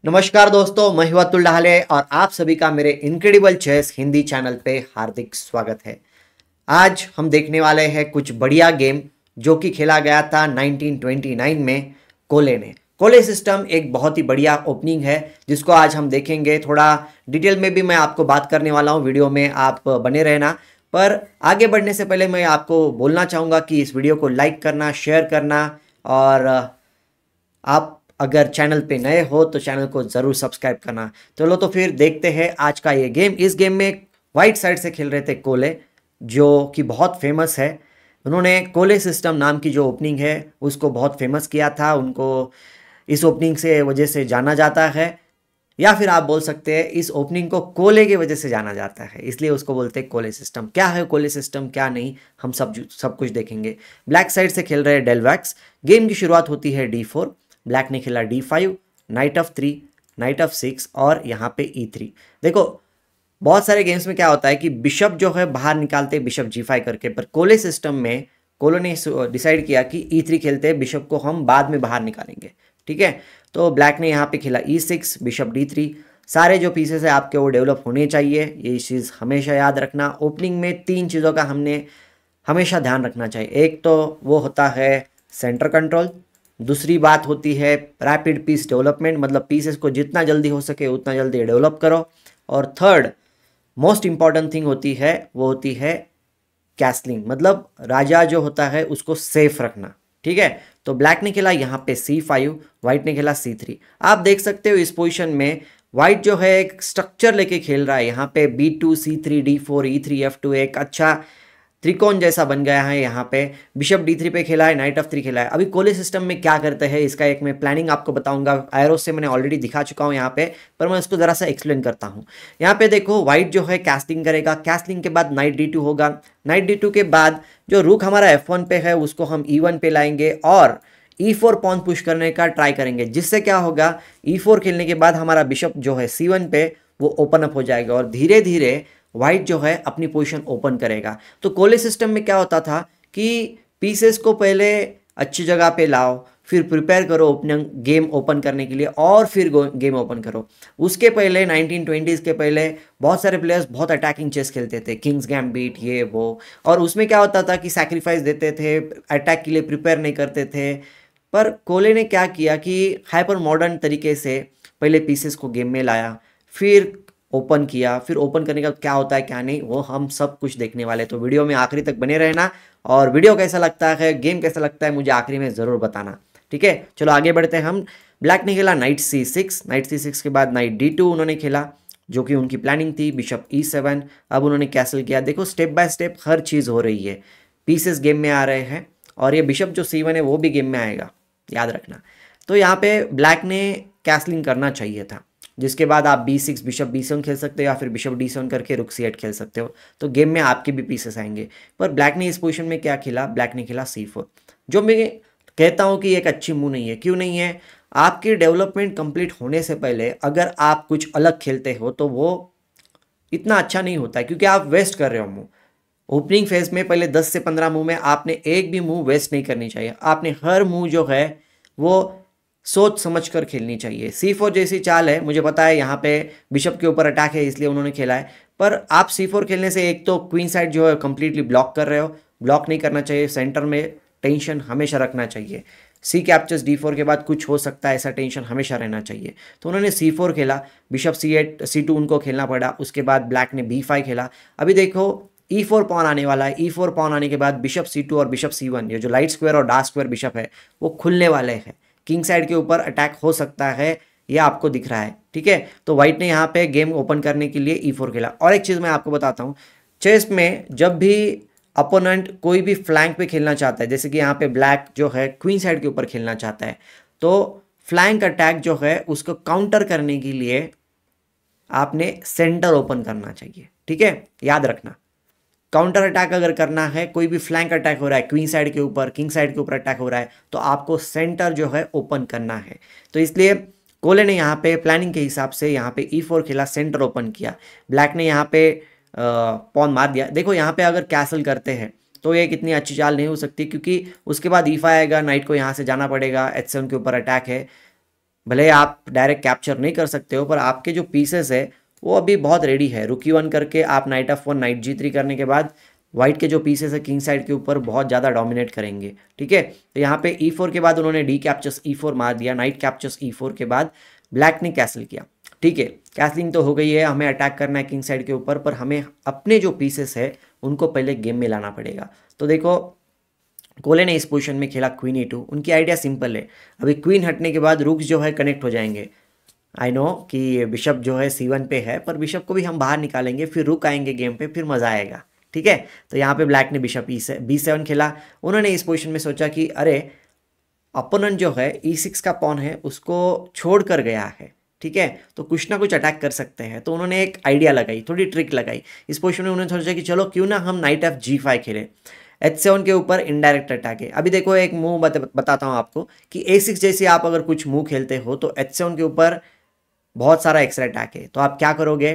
नमस्कार दोस्तों, मैं हूं अतुल डहाले और आप सभी का मेरे इनक्रेडिबल चेस हिंदी चैनल पे हार्दिक स्वागत है। आज हम देखने वाले हैं कुछ बढ़िया गेम जो कि खेला गया था 1929 में कोले ने। कोले सिस्टम एक बहुत ही बढ़िया ओपनिंग है जिसको आज हम देखेंगे। थोड़ा डिटेल में भी मैं आपको बात करने वाला हूं, वीडियो में आप बने रहना। पर आगे बढ़ने से पहले मैं आपको बोलना चाहूँगा कि इस वीडियो को लाइक करना, शेयर करना और आप अगर चैनल पे नए हो तो चैनल को ज़रूर सब्सक्राइब करना। चलो तो फिर देखते हैं आज का ये गेम। इस गेम में वाइट साइड से खेल रहे थे कोले, जो कि बहुत फेमस है। उन्होंने कोले सिस्टम नाम की जो ओपनिंग है उसको बहुत फेमस किया था। उनको इस ओपनिंग से वजह से जाना जाता है, या फिर आप बोल सकते हैं इस ओपनिंग को कोले की वजह से जाना जाता है, इसलिए उसको बोलते हैं कोले सिस्टम। क्या है कोले सिस्टम, क्या नहीं, हम सब कुछ देखेंगे। ब्लैक साइड से खेल रहे हैं डेलवैक्स। गेम की शुरुआत होती है D4। ब्लैक ने खेला D5, night of 3, night of 6 और यहाँ पे E3। देखो, बहुत सारे गेम्स में क्या होता है कि बिशप जो है बाहर निकालते हैं बिशप G5 करके, पर कोले सिस्टम में कोलो ने डिसाइड किया कि E3 खेलते हैं, बिशप को हम बाद में बाहर निकालेंगे। ठीक है, तो ब्लैक ने यहाँ पे खेला E6, बिशप D3। सारे जो पीसेस है आपके वो डेवलप होने चाहिए, ये चीज़ हमेशा याद रखना। ओपनिंग में 3 चीज़ों का हमने हमेशा ध्यान रखना चाहिए। एक तो वो होता है सेंटर कंट्रोल, दूसरी बात होती है रैपिड पीस डेवलपमेंट, मतलब पीसेस को जितना जल्दी हो सके उतना जल्दी डेवलप करो। और थर्ड मोस्ट इंपॉर्टेंट थिंग होती है वो होती है कैसलिंग, मतलब राजा जो होता है उसको सेफ रखना। ठीक है, तो ब्लैक ने खेला यहाँ पे C5, व्हाइट ने खेला C3। आप देख सकते हो इस पोजीशन में व्हाइट जो है एक स्ट्रक्चर लेके खेल रहा है। यहाँ पे B2, C3, D4, E3, F2 एक अच्छा त्रिकोण जैसा बन गया है। यहाँ पे बिशप D3 पे खेला है, नाइट ऑफ 3 खेला है। अभी कोले सिस्टम में क्या करते हैं इसका एक मैं प्लानिंग आपको बताऊंगा। एरो से मैंने ऑलरेडी दिखा चुका हूँ यहाँ पे, पर मैं इसको जरा सा एक्सप्लेन करता हूँ। यहाँ पे देखो, व्हाइट जो है कैस्लिंग करेगा, कैस्लिंग के बाद नाइट D2 होगा। नाइट D2 के बाद जो रुक हमारा F1 पे है उसको हम E1 पे लाएंगे और E4 पॉन पुश करने का ट्राई करेंगे, जिससे क्या होगा E4 खेलने के बाद हमारा बिशप जो है C1 पे वो ओपन अप हो जाएगा और धीरे धीरे व्हाइट जो है अपनी पोजीशन ओपन करेगा। तो कोले सिस्टम में क्या होता था कि पीसेस को पहले अच्छी जगह पे लाओ, फिर प्रिपेयर करो ओपनिंग गेम ओपन करने के लिए और फिर गेम ओपन करो। उसके पहले 1920s के पहले बहुत सारे प्लेयर्स बहुत अटैकिंग चेस खेलते थे, किंग्स गैम्बिट ये वो, और उसमें क्या होता था कि सैक्रिफाइस देते थे, अटैक के लिए प्रिपेयर नहीं करते थे। पर कोले ने क्या किया कि हाइपर मॉडर्न तरीके से पहले पीसेस को गेम में लाया, फिर ओपन किया। फिर ओपन करने का क्या होता है क्या नहीं वो हम सब कुछ देखने वाले, तो वीडियो में आखिरी तक बने रहना। और वीडियो कैसा लगता है, गेम कैसा लगता है, मुझे आखिरी में ज़रूर बताना। ठीक है, चलो आगे बढ़ते हैं हम। ब्लैक ने खेला नाइट C6, नाइट C6 के बाद नाइट D2 उन्होंने खेला, जो कि उनकी प्लानिंग थी। बिशप E7, अब उन्होंने कैसल किया। देखो स्टेप बाय स्टेप हर चीज़ हो रही है, पीसेस गेम में आ रहे हैं और ये बिशप जो C1 है वो भी गेम में आएगा, याद रखना। तो यहाँ पे ब्लैक ने कैसलिंग करना चाहिए था, जिसके बाद आप B6 बिशप B7 खेल सकते हो या फिर बिशप D7 करके रुक C8 खेल सकते हो, तो गेम में आपके भी पीसेस आएंगे। पर ब्लैक ने इस पोजीशन में क्या खेला, ब्लैक ने खेला C4, जो मैं कहता हूँ कि एक अच्छी मूव नहीं है। क्यों नहीं है? आपकी डेवलपमेंट कंप्लीट होने से पहले अगर आप कुछ अलग खेलते हो तो वो इतना अच्छा नहीं होता है, क्योंकि आप वेस्ट कर रहे हो मूव। ओपनिंग फेज में पहले 10 से 15 मूव में आपने एक भी मूव वेस्ट नहीं करनी चाहिए। आपने हर मूव जो है वो सोच समझ कर खेलनी चाहिए। C4 जैसी चाल है, मुझे पता है यहाँ पे बिशप के ऊपर अटैक है इसलिए उन्होंने खेला है, पर आप C4 खेलने से एक तो क्वीन साइड जो है कंप्लीटली ब्लॉक कर रहे हो, ब्लॉक नहीं करना चाहिए। सेंटर में टेंशन हमेशा रखना चाहिए। C कैप्चर्स D4 के बाद कुछ हो सकता है, ऐसा टेंशन हमेशा रहना चाहिए। तो उन्होंने C4 खेला, बिशप C8 C2 उनको खेलना पड़ा। उसके बाद ब्लैक ने B5 खेला। अभी देखो E4 पॉन आने वाला है। E4 पॉन आने के बाद बिशप C2 और बिशप C1, ये जो लाइट स्क्वायर और डार्क स्क्वायर बिशप है वो खुलने वाले हैं। किंग साइड के ऊपर अटैक हो सकता है, यह आपको दिख रहा है। ठीक है, तो व्हाइट ने यहाँ पे गेम ओपन करने के लिए E4 खेला। और एक चीज़ मैं आपको बताता हूँ, चेस में जब भी अपोनेंट कोई भी फ्लैंक पे खेलना चाहता है, जैसे कि यहाँ पे ब्लैक जो है क्वीन साइड के ऊपर खेलना चाहता है, तो फ्लैंक अटैक जो है उसको काउंटर करने के लिए आपने सेंटर ओपन करना चाहिए। ठीक है, याद रखना, काउंटर अटैक अगर करना है, कोई भी फ्लैंक अटैक हो रहा है, क्वीन साइड के ऊपर, किंग साइड के ऊपर अटैक हो रहा है, तो आपको सेंटर जो है ओपन करना है। तो इसलिए कोले ने यहाँ पे प्लानिंग के हिसाब से यहाँ पे E4 खेला, सेंटर ओपन किया। ब्लैक ने यहाँ पे पॉन मार दिया। देखो यहाँ पे अगर कैसल करते हैं तो ये कितनी अच्छी चाल नहीं हो सकती, क्योंकि उसके बाद E5 आएगा, नाइट को यहाँ से जाना पड़ेगा, H7 के ऊपर अटैक है। भले आप डायरेक्ट कैप्चर नहीं कर सकते हो, पर आपके जो पीसेस है वो अभी बहुत रेडी है। रुक E1 करके आप नाइट F1 नाइट G3 करने के बाद वाइट के जो पीसेस है किंग साइड के ऊपर बहुत ज़्यादा डोमिनेट करेंगे। ठीक है, तो यहाँ पे E4 के बाद उन्होंने डी कैप्चर्स E4 मार दिया। नाइट कैप्चर्स E4 के बाद ब्लैक ने कैसल किया। ठीक है, कैसलिंग तो हो गई है, हमें अटैक करना है किंग साइड के ऊपर, पर हमें अपने जो पीसेस है उनको पहले गेम में लाना पड़ेगा। तो देखो कोले ने इस पोजीशन में खेला क्वीन E2। उनकी आइडिया सिंपल है, अभी क्वीन हटने के बाद रूक्स जो है कनेक्ट हो जाएंगे। आई नो कि बिशप जो है C1 पे है, पर बिशप को भी हम बाहर निकालेंगे, फिर रुक आएंगे गेम पे, फिर मज़ा आएगा। ठीक है, तो यहाँ पे ब्लैक ने बिशप B7 खेला। उन्होंने इस पोजीशन में सोचा कि अरे अपोनेंट जो है E6 का पॉन है उसको छोड़ कर गया है। ठीक है, तो कुछ ना कुछ अटैक कर सकते हैं। तो उन्होंने एक आइडिया लगाई, थोड़ी ट्रिक लगाई। इस पोजीशन में उन्होंने सोचा कि चलो क्यों ना हम नाइट F G5 खेलें। H7 के ऊपर इनडायरेक्ट अटैक है। अभी देखो एक मूव बताता हूँ आपको कि A6 जैसे आप अगर कुछ मूव खेलते हो तो H7 के ऊपर बहुत सारा एक्स्ट्रा अटैक है। तो आप क्या करोगे,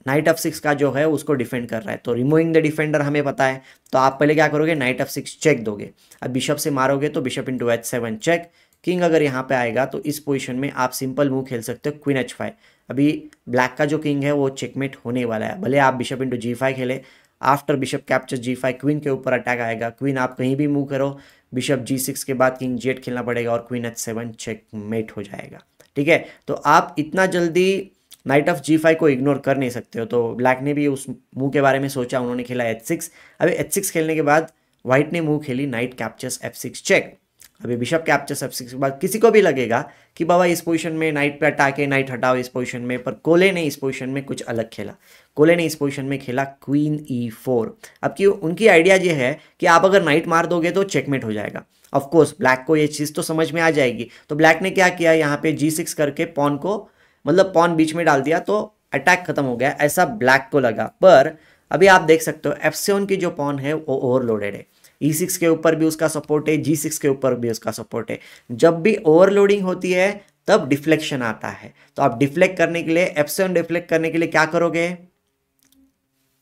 नाइट F6 का जो है उसको डिफेंड कर रहा है, तो रिमूविंग द डिफेंडर हमें पता है। तो आप पहले क्या करोगे, नाइट F6 चेक दोगे। अब बिशप से मारोगे तो bishop into H7 check. King अगर यहाँ पे आएगा तो इस पोजीशन में आप सिंपल मूव खेल सकते हो क्वीन H5। अभी ब्लैक का जो किंग है वो चेकमेट होने वाला है। भले आप बिशप इंटू G5 खेले, after bishop capture G5 queen के ऊपर अटैक आएगा। क्वीन आप कहीं भी मूव करो, बिशप G6 के बाद किंग G8 खेलना पड़ेगा और क्वीन H7 चेकमेट हो जाएगा। ठीक है, तो आप इतना जल्दी नाइट ऑफ G5 को इग्नोर कर नहीं सकते हो। तो ब्लैक ने भी उस मूव के बारे में सोचा, उन्होंने खेला H6। अभी H6 खेलने के बाद व्हाइट ने मूव खेली नाइट कैप्चर्स F6 चेक। अभी बिशप कैप्चर्स F6 के बाद किसी को भी लगेगा कि बाबा इस पोजीशन में नाइट पे अटैक है, नाइट हटाओ इस पोजीशन में, पर कोले ने इस पोजीशन में कुछ अलग खेला। कोले ने इस पोजीशन में खेला क्वीन E4। अब की उनकी आइडिया ये है कि आप अगर नाइट मार दोगे तो चेकमेट हो जाएगा। ऑफ कोर्स ब्लैक को ये चीज़ तो समझ में आ जाएगी। तो ब्लैक ने क्या किया, यहाँ पे G6 करके पॉन को, मतलब पॉन बीच में डाल दिया, तो अटैक खत्म हो गया, ऐसा ब्लैक को लगा। पर अभी आप देख सकते हो F7 की जो पॉन है वो ओवरलोडेड है। E6 के ऊपर भी उसका सपोर्ट है, G6 के ऊपर भी उसका सपोर्ट है। जब भी ओवरलोडिंग होती है तब डिफ्लेक्शन आता है। तो आप डिफ्लेक्ट करने के लिए, F7 डिफ्लेक्ट करने के लिए क्या करोगे,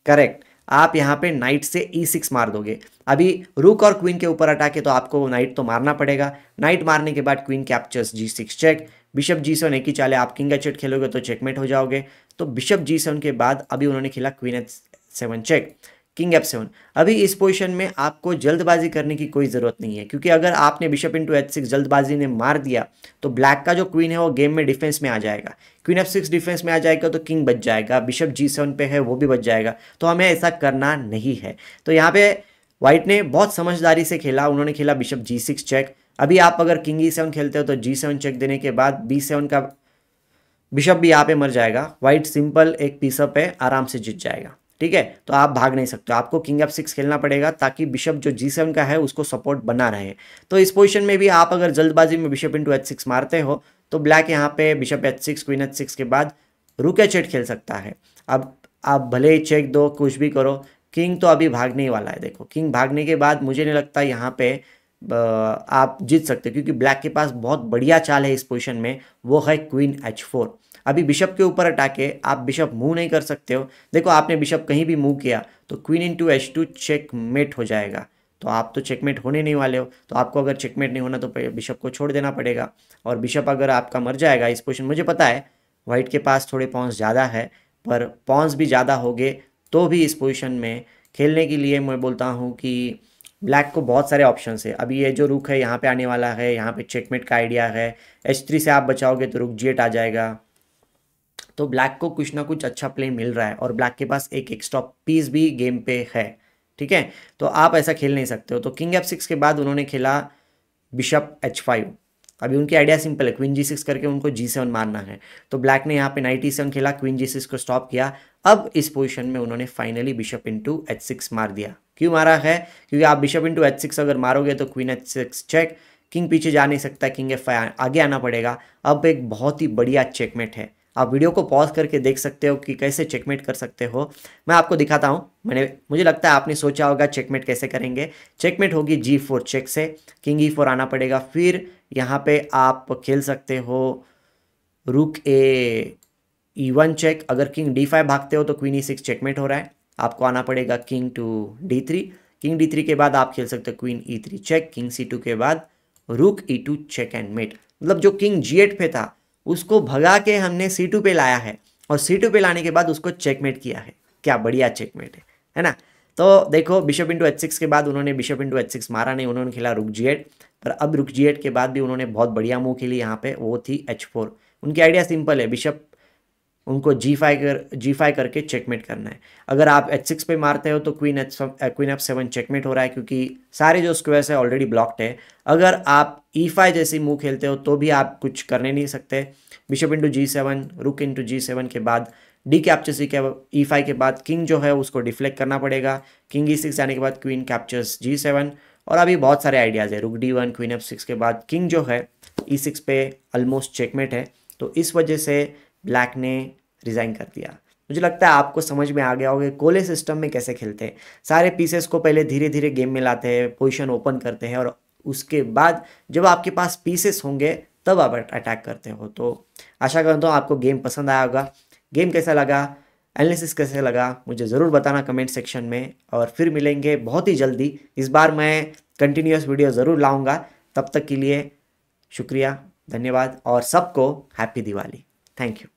करेक्ट, आप यहाँ पे नाइट से E6 मार दोगे। अभी रुक और क्वीन के ऊपर अटैक है तो आपको नाइट तो मारना पड़ेगा। नाइट मारने के बाद queen captures G6 check. Bishop G7 एक ही चाले, आप किंग H8 खेलोगे तो चेकमेट हो जाओगे। तो बिशप G7 के बाद अभी उन्होंने खेला queen H7 check, king F7। अभी इस पोजीशन में आपको जल्दबाजी करने की कोई ज़रूरत नहीं है, क्योंकि अगर आपने बिशप इंटू H6 जल्दबाजी ने मार दिया तो ब्लैक का जो क्वीन है वो गेम में डिफेंस में आ जाएगा। क्वीन F6 डिफेंस में आ जाएगा तो किंग बच जाएगा, बिशप G7 पे है वो भी बच जाएगा। तो हमें ऐसा करना नहीं है। तो यहाँ पे व्हाइट ने बहुत समझदारी से खेला, उन्होंने खेला बिशप G6 चेक। अभी आप अगर किंग E7 खेलते हो तो G7 चेक देने के बाद B7 का बिशप भी यहाँ पे मर जाएगा। व्हाइट सिंपल एक पीसअप पे आराम से जीत जाएगा। ठीक है, तो आप भाग नहीं सकते, आपको किंग F6 खेलना पड़ेगा ताकि बिशप जो G7 का है उसको सपोर्ट बना रहे। तो इस पोजीशन में भी आप अगर जल्दबाजी में बिशप इंटू H6 मारते हो तो ब्लैक यहाँ पे बिशप H6 क्वीन H6 के बाद रुक H8 खेल सकता है। अब आप भले चेक दो, कुछ भी करो, किंग तो अभी भागने ही वाला है। देखो किंग भागने के बाद मुझे नहीं लगता यहाँ पे आप जीत सकते, क्योंकि ब्लैक के पास बहुत बढ़िया चाल है इस पोजीशन में, वो है क्वीन H4। अभी बिशप के ऊपर अटैक है, आप बिशप मूव नहीं कर सकते हो। देखो आपने बिशप कहीं भी मूव किया तो क्वीन इंटू H2 चेकमेट हो जाएगा। तो आप तो चेकमेट होने नहीं वाले हो। तो आपको अगर चेकमेट नहीं होना तो बिशप को छोड़ देना पड़ेगा। और बिशप अगर आपका मर जाएगा इस पोजीशन, मुझे पता है व्हाइट के पास थोड़े पॉन्स ज़्यादा है, पर पॉन्स भी ज़्यादा हो गए तो भी इस पोजीशन में खेलने के लिए मैं बोलता हूँ कि ब्लैक को बहुत सारे ऑप्शंस है। अभी ये जो रुक है यहाँ पे आने वाला है, यहाँ पे चेकमेट का आइडिया है। H3 से आप बचाओगे तो रुक G8 आ जाएगा। तो ब्लैक को कुछ ना कुछ अच्छा प्ले मिल रहा है और ब्लैक के पास एक एक्स्ट्रा पीस भी गेम पे है। ठीक है, तो आप ऐसा खेल नहीं सकते हो। तो किंग F6 के बाद उन्होंने खेला बिशप H5। अभी उनकी आइडिया सिंपल है, क्वीन G6 करके उनको G7 मारना है। तो ब्लैक ने यहाँ पे नाइट E7 खेला, क्वीन G6 को स्टॉप किया। अब इस पोजीशन में उन्होंने फाइनली बिशप इंटू H6 मार दिया। क्यों मारा है, क्योंकि आप बिशप इंटू H6 अगर मारोगे तो क्वीन H6 चेक, किंग पीछे जा नहीं सकता, किंग F5 आगे आना पड़ेगा। अब एक बहुत ही बढ़िया चेकमेट है। आप वीडियो को पॉज करके देख सकते हो कि कैसे चेकमेट कर सकते हो। मैं आपको दिखाता हूँ। मुझे लगता है आपने सोचा होगा चेकमेट कैसे करेंगे। चेकमेट होगी G4 चेक से, किंग E4 आना पड़ेगा। फिर यहाँ पे आप खेल सकते हो रुक E1 चेक। अगर किंग D5 भागते हो तो क्वीन E6 चेकमेट हो रहा है, आपको आना पड़ेगा king to D3। King D3 के बाद आप खेल सकते हो queen E3 check, king C2 के बाद रुक E2 चेक एंड मेट। मतलब जो किंग G8 पे था उसको भगा के हमने C2 पे लाया है और C2 पे लाने के बाद उसको चेकमेट किया है। क्या बढ़िया चेकमेट है ना। तो देखो बिशप इंटू H6 के बाद उन्होंने बिशप इंटू H6 मारा नहीं, उन्होंने खेला रुक G8, पर अब रुक G8 के बाद भी उन्होंने बहुत बढ़िया मूव खेली यहाँ पे, वो थी H4। उनकी आइडिया सिंपल है, बिशप उनको G5 करके चेकमेट करना है। अगर आप H6 पे मारते हो तो क्वीन F7 चेकमेट हो रहा है क्योंकि सारे जो स्क्वायर्स है ऑलरेडी ब्लॉक्ड है। अगर आप E5 जैसी मूव खेलते हो तो भी आप कुछ करने नहीं सकते। बिशप इंटू G7, रुक इंटू G7 के बाद डी कैप्चर्स E5 के बाद किंग जो है उसको डिफ्लेक्ट करना पड़ेगा। किंग E6 जाने के बाद क्वीन कैप्चर्स G7 और अभी बहुत सारे आइडियाज़ है। रुक D1, क्वीन F6 के बाद किंग जो है E6 पे ऑलमोस्ट चेकमेट है। तो इस वजह से ब्लैक ने रिज़ाइन कर दिया। मुझे लगता है आपको समझ में आ गया होगा कोले सिस्टम में कैसे खेलते हैं। सारे पीसेस को पहले धीरे धीरे गेम में लाते हैं, पोजीशन ओपन करते हैं और उसके बाद जब आपके पास पीसेस होंगे तब आप अटैक करते हो। तो आशा करता हूँ आपको गेम पसंद आया होगा। गेम कैसा लगा, एनालिसिस कैसे लगा, मुझे ज़रूर बताना कमेंट सेक्शन में। और फिर मिलेंगे बहुत ही जल्दी। इस बार मैं कंटिन्यूस वीडियो ज़रूर लाऊंगा। तब तक के लिए शुक्रिया, धन्यवाद और सबको हैप्पी दिवाली। Thank you.